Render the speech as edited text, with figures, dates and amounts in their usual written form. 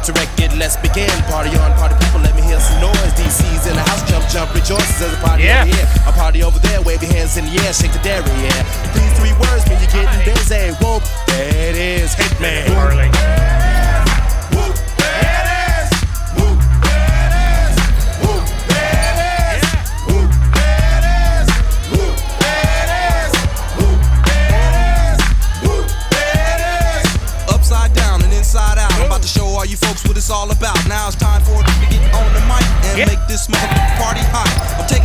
Get to wreck it, let's begin. Party on, party people, let me hear some noise. DC's in the house, jump, jump, rejoices. There's a party over here, a party over there. Wave your hands in the air, shake the dairy, yeah. These three words mean you're getting busy. Whoop, there it is, Hitman. Harley. Whoop, there it is. Whoop, there it is. Whoop, there it is. Whoop, there it is. Whoop, there it is. Whoop, there it is. Whoop, there it is. Upside down and inside out. I'm about to show all you folks what it's all about. Now it's time for us to get on the mic and make this motherfucking party hot. I'm taking